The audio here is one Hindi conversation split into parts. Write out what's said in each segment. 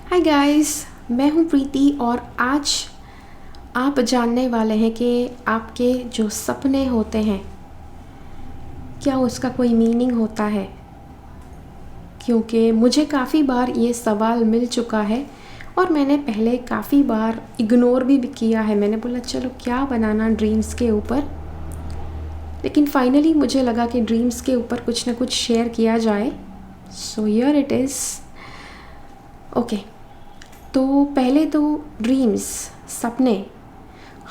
हाय गाइस, मैं हूँ प्रीति और आज आप जानने वाले हैं कि आपके जो सपने होते हैं क्या उसका कोई मीनिंग होता है। क्योंकि मुझे काफ़ी बार ये सवाल मिल चुका है और मैंने पहले काफ़ी बार इग्नोर भी किया है। मैंने बोला चलो क्या बनाना ड्रीम्स के ऊपर, लेकिन फाइनली मुझे लगा कि ड्रीम्स के ऊपर कुछ ना कुछ शेयर किया जाए। So here it is. Okay, तो पहले तो ड्रीम्स, सपने,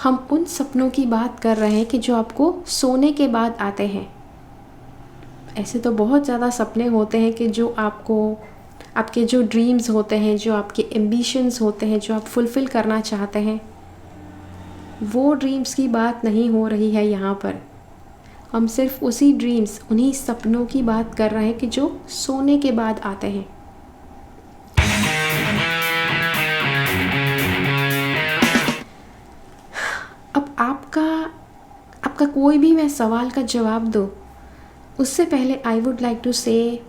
हम उन सपनों की बात कर रहे हैं कि जो आपको सोने के बाद आते हैं। ऐसे तो बहुत ज़्यादा सपने होते हैं कि जो आपको, आपके जो ड्रीम्स होते हैं, जो आपके एम्बिशंस होते हैं, जो आप फुलफ़िल करना चाहते हैं, वो ड्रीम्स की बात नहीं हो रही है यहाँ पर। हम सिर्फ उसी ड्रीम्स, उन्हीं सपनों की बात कर रहे हैं कि जो सोने के बाद आते हैं। अब आपका कोई भी मैं सवाल का जवाब दूँ उससे पहले आई वुड लाइक टू से,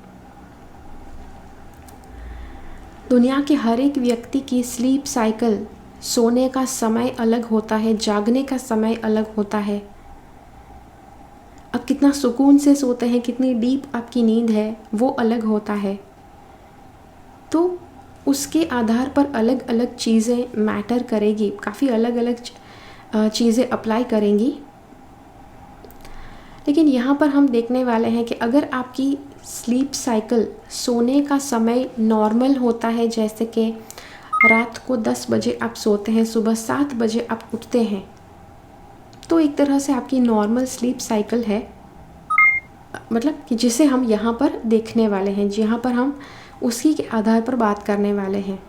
दुनिया के हर एक व्यक्ति की स्लीप साइकिल, सोने का समय अलग होता है, जागने का समय अलग होता है। अब कितना सुकून से सोते हैं, कितनी डीप आपकी नींद है, वो अलग होता है। तो उसके आधार पर अलग अलग चीज़ें मैटर करेगी, काफ़ी अलग अलग चीज़ें अप्लाई करेंगी। लेकिन यहाँ पर हम देखने वाले हैं कि अगर आपकी स्लीप साइकिल, सोने का समय नॉर्मल होता है, जैसे कि रात को 10 बजे आप सोते हैं, सुबह 7 बजे आप उठते हैं, तो एक तरह से आपकी नॉर्मल स्लीप साइकिल है, मतलब कि जिसे हम यहाँ पर देखने वाले हैं, जहाँ पर हम उसी के आधार पर बात करने वाले हैं।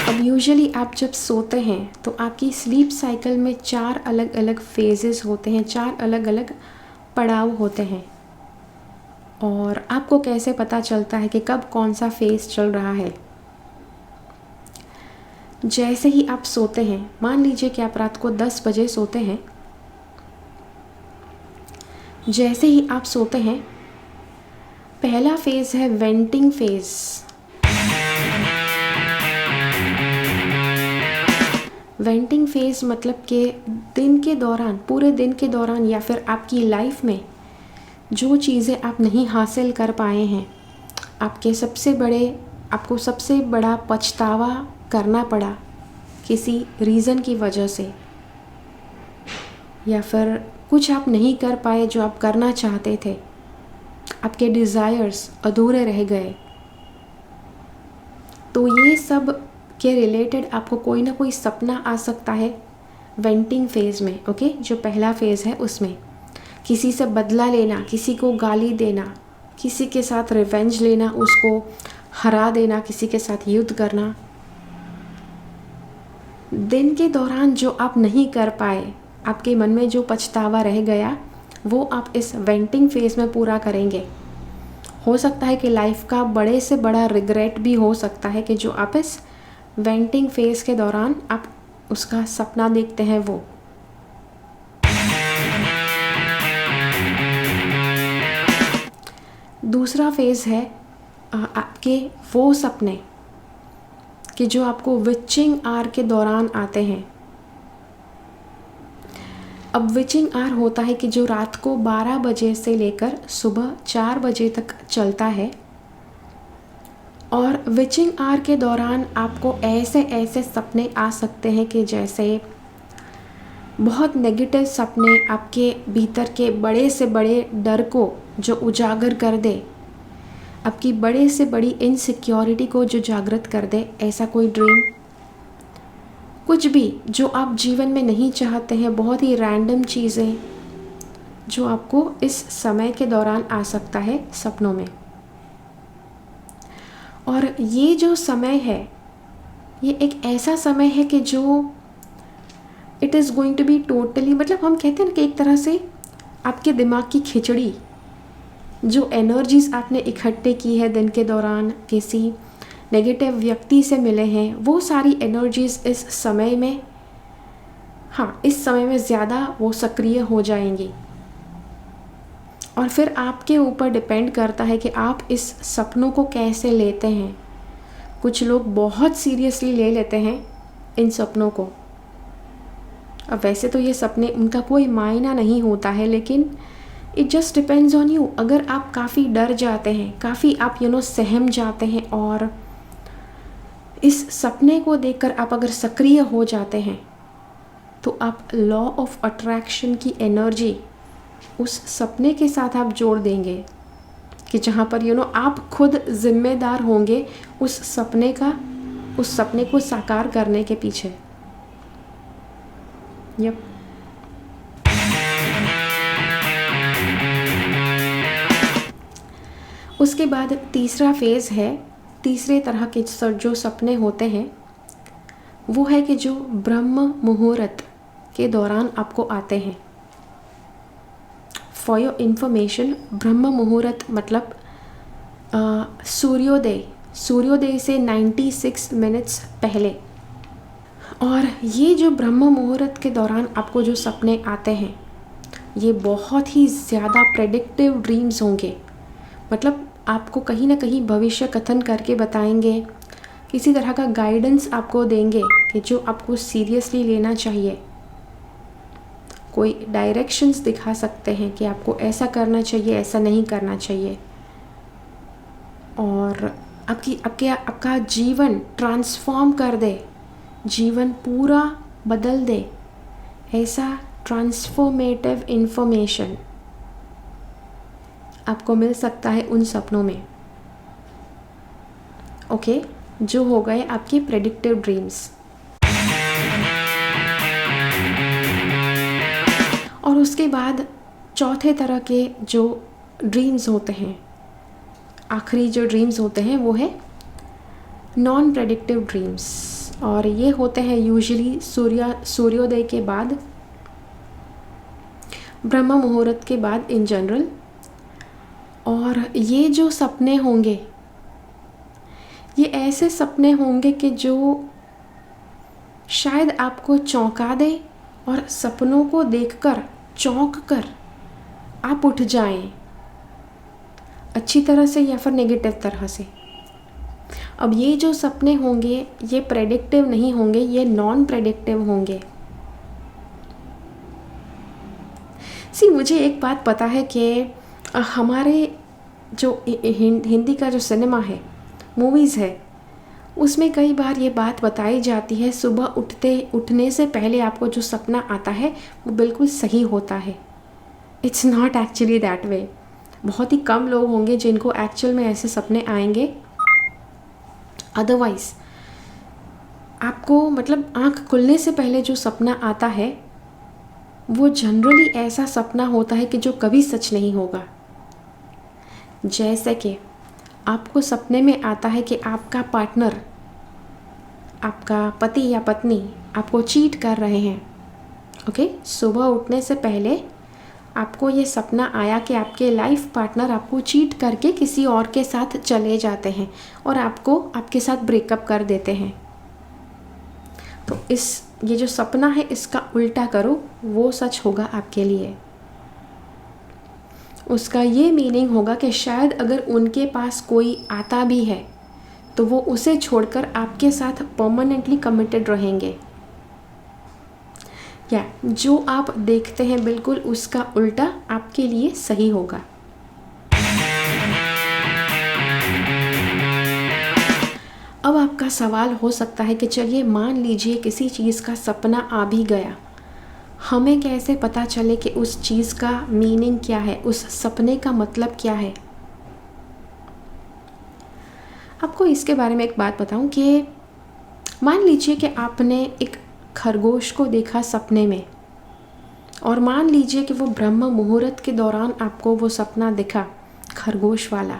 अब यूजुअली आप जब सोते हैं तो आपकी स्लीप साइकिल में 4 अलग अलग फेजेस होते हैं, 4 अलग अलग पड़ाव होते हैं। और आपको कैसे पता चलता है कि कब कौन सा फेज़ चल रहा है? जैसे ही आप सोते हैं, मान लीजिए कि आप रात को 10 बजे सोते हैं, जैसे ही आप सोते हैं, पहला फेज़ है वेंटिंग फेज़। वेंटिंग फेज़ मतलब कि दिन के दौरान, पूरे दिन के दौरान या फिर आपकी लाइफ में जो चीज़ें आप नहीं हासिल कर पाए हैं, आपको सबसे बड़ा पछतावा करना पड़ा किसी रीज़न की वजह से, या फिर कुछ आप नहीं कर पाए जो आप करना चाहते थे, आपके डिज़ायर्स अधूरे रह गए, तो ये सब के रिलेटेड आपको कोई ना कोई सपना आ सकता है वेंटिंग फेज़ में। ओके, जो पहला फेज़ है उसमें किसी से बदला लेना, किसी को गाली देना, किसी के साथ रिवेंज लेना, उसको हरा देना, किसी के साथ युद्ध करना। दिन के दौरान जो आप नहीं कर पाए, आपके मन में जो पछतावा रह गया, वो आप इस वेंटिंग फेज़ में पूरा करेंगे। हो सकता है कि लाइफ का बड़े से बड़ा रिग्रेट भी हो सकता है कि जो आप इस वेंटिंग फेज़ के दौरान आप उसका सपना देखते हैं वो। दूसरा फेज़ है आपके वो सपने कि जो आपको विचिंग आवर के दौरान आते हैं। अब विचिंग आवर होता है कि जो रात को 12 बजे से लेकर सुबह 4 बजे तक चलता है, और विचिंग आवर के दौरान आपको ऐसे ऐसे सपने आ सकते हैं कि जैसे बहुत नेगेटिव सपने, आपके भीतर के बड़े से बड़े डर को जो उजागर कर दे, आपकी बड़े से बड़ी इनसिक्योरिटी को जो जागृत कर दे, ऐसा कोई ड्रीम। कुछ भी जो आप जीवन में नहीं चाहते हैं, बहुत ही रैंडम चीज़ें जो आपको इस समय के दौरान आ सकता है सपनों में। और ये जो समय है, ये एक ऐसा समय है कि जो it is going to be totally, मतलब हम कहते हैं ना कि एक तरह से आपके दिमाग की खिचड़ी, जो एनर्जीज़ आपने इकट्ठे की है दिन के दौरान, किसी नेगेटिव व्यक्ति से मिले हैं, वो सारी एनर्जीज़ इस समय में, हाँ, इस समय में ज़्यादा वो सक्रिय हो जाएंगी। और फिर आपके ऊपर डिपेंड करता है कि आप इस सपनों को कैसे लेते हैं। कुछ लोग बहुत सीरियसली ले लेते हैं इन सपनों को। अब वैसे तो ये सपने, उनका कोई मायना नहीं होता है, लेकिन it just depends on you. अगर आप काफ़ी डर जाते हैं, काफ़ी आप सहम जाते हैं और इस सपने को देखकर आप अगर सक्रिय हो जाते हैं, तो आप लॉ ऑफ अट्रैक्शन की एनर्जी उस सपने के साथ आप जोड़ देंगे कि जहाँ पर आप खुद जिम्मेदार होंगे उस सपने को साकार करने के पीछे। यप। उसके बाद तीसरा फेज़ है, तीसरे तरह के जो सपने होते हैं वो है कि जो ब्रह्म मुहूर्त के दौरान आपको आते हैं। फॉर योर इन्फॉर्मेशन, ब्रह्म मुहूर्त मतलब सूर्योदय से 96 मिनट्स पहले। और ये जो ब्रह्म मुहूर्त के दौरान आपको जो सपने आते हैं, ये बहुत ही ज़्यादा प्रेडिक्टिव ड्रीम्स होंगे। मतलब आपको कहीं ना कहीं भविष्य कथन करके बताएंगे, किसी तरह का गाइडेंस आपको देंगे कि जो आपको सीरियसली लेना चाहिए। कोई डायरेक्शंस दिखा सकते हैं कि आपको ऐसा करना चाहिए, ऐसा नहीं करना चाहिए, और आपका जीवन ट्रांसफॉर्म कर दे, जीवन पूरा बदल दे, ऐसा ट्रांसफॉर्मेटिव इन्फॉर्मेशन आपको मिल सकता है उन सपनों में। ओके, जो हो गए आपके प्रेडिक्टिव ड्रीम्स। और उसके बाद चौथे तरह के जो ड्रीम्स होते हैं, आखिरी जो ड्रीम्स होते हैं वो है नॉन प्रेडिक्टिव ड्रीम्स। और ये होते हैं यूजुअली सूर्योदय के बाद, ब्रह्म मुहूर्त के बाद इन जनरल। और ये जो सपने होंगे, ये ऐसे सपने होंगे कि जो शायद आपको चौंका दे और सपनों को देखकर चौंक कर आप उठ जाएं, अच्छी तरह से या फिर नेगेटिव तरह से। अब ये जो सपने होंगे ये प्रेडिक्टिव नहीं होंगे, ये नॉन प्रेडिक्टिव होंगे। मुझे एक बात पता है कि हमारे जो हिंदी का जो सिनेमा है, मूवीज़ है, उसमें कई बार ये बात बताई जाती है, सुबह उठने से पहले आपको जो सपना आता है वो बिल्कुल सही होता है। It's not actually that way. बहुत ही कम लोग होंगे जिनको एक्चुअल में ऐसे सपने आएंगे। अदरवाइज़ आपको मतलब आँख खुलने से पहले जो सपना आता है वो जनरली ऐसा सपना होता है कि जो कभी सच नहीं होगा। जैसे कि आपको सपने में आता है कि आपका पार्टनर, आपका पति या पत्नी आपको चीट कर रहे हैं। ओके, सुबह उठने से पहले आपको ये सपना आया कि आपके लाइफ पार्टनर आपको चीट करके किसी और के साथ चले जाते हैं और आपके साथ ब्रेकअप कर देते हैं। तो ये जो सपना है इसका उल्टा करो, वो सच होगा आपके लिए। उसका ये मीनिंग होगा कि शायद अगर उनके पास कोई आता भी है तो वो उसे छोड़कर आपके साथ परमानेंटली कमिटेड रहेंगे। या जो आप देखते हैं बिल्कुल उसका उल्टा आपके लिए सही होगा। अब आपका सवाल हो सकता है कि चलिए मान लीजिए किसी चीज़ का सपना आ भी गया, हमें कैसे पता चले कि उस चीज़ का मीनिंग क्या है, उस सपने का मतलब क्या है। आपको इसके बारे में एक बात बताऊं कि मान लीजिए कि आपने एक खरगोश को देखा सपने में, और मान लीजिए कि वो ब्रह्म मुहूर्त के दौरान आपको वो सपना दिखा खरगोश वाला,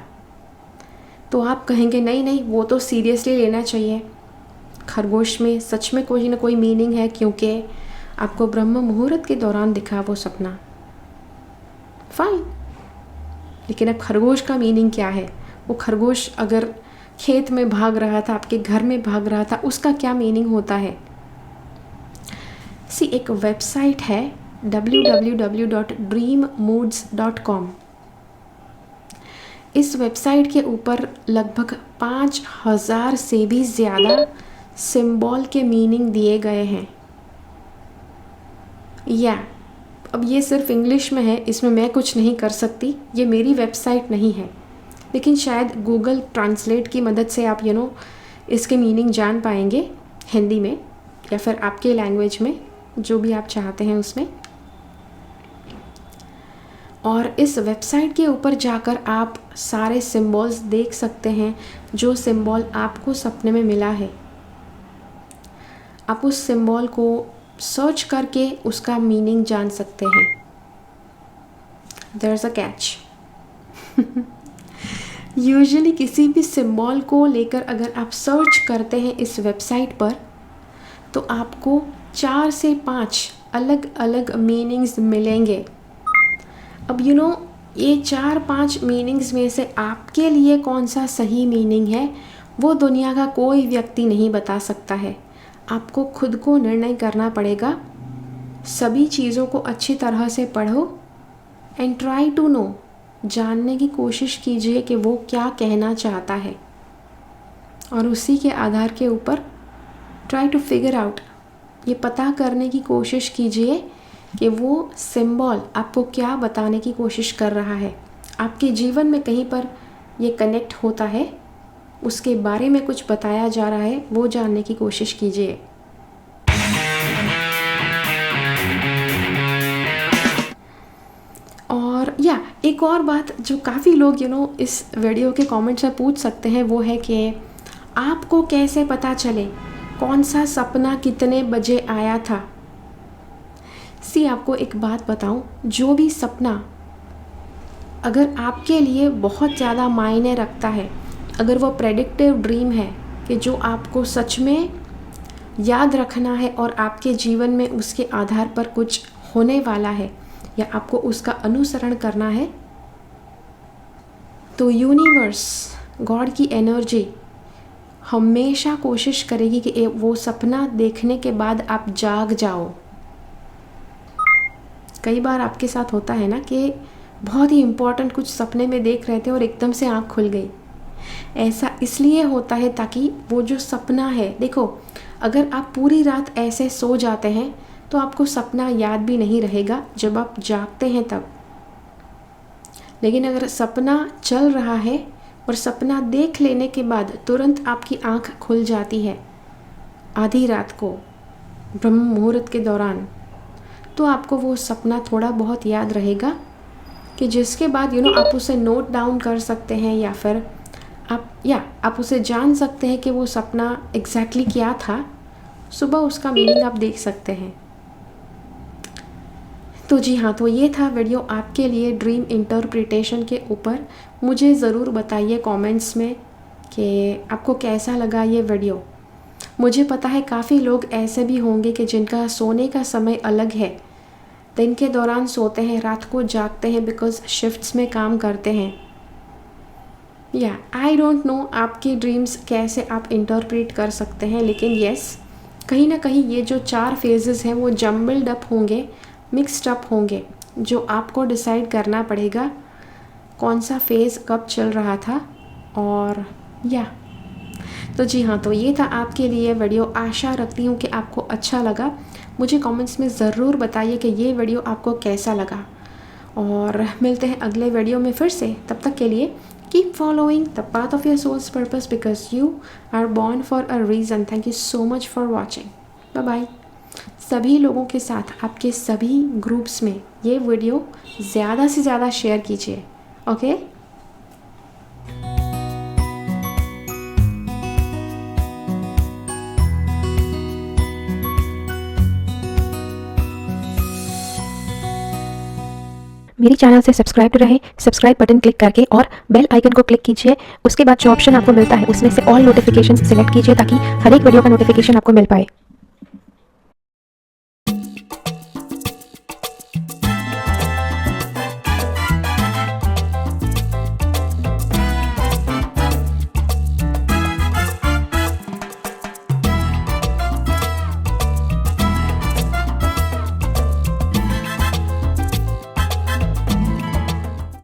तो आप कहेंगे नहीं नहीं वो तो सीरियसली लेना चाहिए, खरगोश में सच में कोई ना कोई मीनिंग है क्योंकि आपको ब्रह्म मुहूर्त के दौरान दिखा वो सपना। फाइन, लेकिन अब खरगोश का मीनिंग क्या है? वो खरगोश अगर खेत में भाग रहा था, आपके घर में भाग रहा था, उसका क्या मीनिंग होता है? एक वेबसाइट है www.dreammoods.com। इस वेबसाइट के ऊपर लगभग 5000 से भी ज़्यादा सिंबल के मीनिंग दिए गए हैं। अब ये सिर्फ इंग्लिश में है, इसमें मैं कुछ नहीं कर सकती, ये मेरी वेबसाइट नहीं है। लेकिन शायद गूगल ट्रांसलेट की मदद से आप इसके मीनिंग जान पाएंगे हिंदी में या फिर आपके लैंग्वेज में, जो भी आप चाहते हैं उसमें। और इस वेबसाइट के ऊपर जाकर आप सारे सिंबल्स देख सकते हैं, जो सिंबल आपको सपने में मिला है। आप उस सिंबल को सर्च करके उसका मीनिंग जान सकते हैं। There is a catch. Usually किसी भी सिंबल को लेकर अगर आप सर्च करते हैं इस वेबसाइट पर, तो आपको 4 से 5 अलग अलग मीनिंग्स मिलेंगे। अब ये 4-5 मीनिंग्स में से आपके लिए कौन सा सही मीनिंग है, वो दुनिया का कोई व्यक्ति नहीं बता सकता है। आपको खुद को निर्णय करना पड़ेगा। सभी चीज़ों को अच्छी तरह से पढ़ो एंड ट्राई टू नो, जानने की कोशिश कीजिए कि वो क्या कहना चाहता है, और उसी के आधार के ऊपर ट्राई टू फिगर आउट, ये पता करने की कोशिश कीजिए कि वो सिंबल आपको क्या बताने की कोशिश कर रहा है। आपके जीवन में कहीं पर ये कनेक्ट होता है, उसके बारे में कुछ बताया जा रहा है, वो जानने की कोशिश कीजिए। और एक और बात जो काफ़ी लोग इस वीडियो के कमेंट्स में पूछ सकते हैं, वो है कि आपको कैसे पता चले कौन सा सपना कितने बजे आया था। आपको एक बात बताऊं, जो भी सपना अगर आपके लिए बहुत ज़्यादा मायने रखता है, अगर वो प्रेडिक्टिव ड्रीम है कि जो आपको सच में याद रखना है और आपके जीवन में उसके आधार पर कुछ होने वाला है, या आपको उसका अनुसरण करना है, तो यूनिवर्स, गॉड की एनर्जी हमेशा कोशिश करेगी कि वो सपना देखने के बाद आप जाग जाओ। कई बार आपके साथ होता है ना कि बहुत ही इम्पोर्टेंट कुछ सपने में देख रहे थे और एकदम से आँख खुल गई। ऐसा इसलिए होता है ताकि वो जो सपना है, देखो अगर आप पूरी रात ऐसे सो जाते हैं तो आपको सपना याद भी नहीं रहेगा जब आप जागते हैं तब। लेकिन अगर सपना चल रहा है और सपना देख लेने के बाद तुरंत आपकी आँख खुल जाती है आधी रात को ब्रह्म मुहूर्त के दौरान, तो आपको वो सपना थोड़ा बहुत याद रहेगा, कि जिसके बाद आप उसे नोट डाउन कर सकते हैं, या फिर आप उसे जान सकते हैं कि वो सपना एग्जैक्टली क्या था। सुबह उसका मीनिंग आप देख सकते हैं। तो जी हाँ, तो ये था वीडियो आपके लिए ड्रीम इंटरप्रिटेशन के ऊपर। मुझे ज़रूर बताइए कमेंट्स में कि आपको कैसा लगा ये वीडियो। मुझे पता है काफ़ी लोग ऐसे भी होंगे कि जिनका सोने का समय अलग है, दिन के दौरान सोते हैं, रात को जागते हैं, बिकॉज़ शिफ्ट्स में काम करते हैं। आई डोंट नो आपकी ड्रीम्स कैसे आप इंटरप्रेट कर सकते हैं, लेकिन यस, कहीं ना कहीं ये जो 4 फेजेस हैं वो जम्बल्ड अप होंगे, मिक्सड अप होंगे, जो आपको डिसाइड करना पड़ेगा कौन सा फेज़ कब चल रहा था। और तो जी हाँ, तो ये था आपके लिए वीडियो। आशा रखती हूँ कि आपको अच्छा लगा। मुझे कमेंट्स में ज़रूर बताइए कि ये वीडियो आपको कैसा लगा, और मिलते हैं अगले वीडियो में फिर से। तब तक के लिए keep following the path of your soul's purpose, because you are born for a reason. Thank you so much for watching. Bye bye. सभी लोगों के साथ आपके सभी ग्रुप्स में ये वीडियो ज़्यादा से ज़्यादा शेयर कीजिए। ओके। मेरी चैनल से सब्सक्राइब रहे, सब्सक्राइब बटन क्लिक करके और बेल आइकन को क्लिक कीजिए। उसके बाद जो ऑप्शन आपको मिलता है उसमें से ऑल नोटिफिकेशन सिलेक्ट कीजिए, ताकि हर एक वीडियो का नोटिफिकेशन आपको मिल पाए।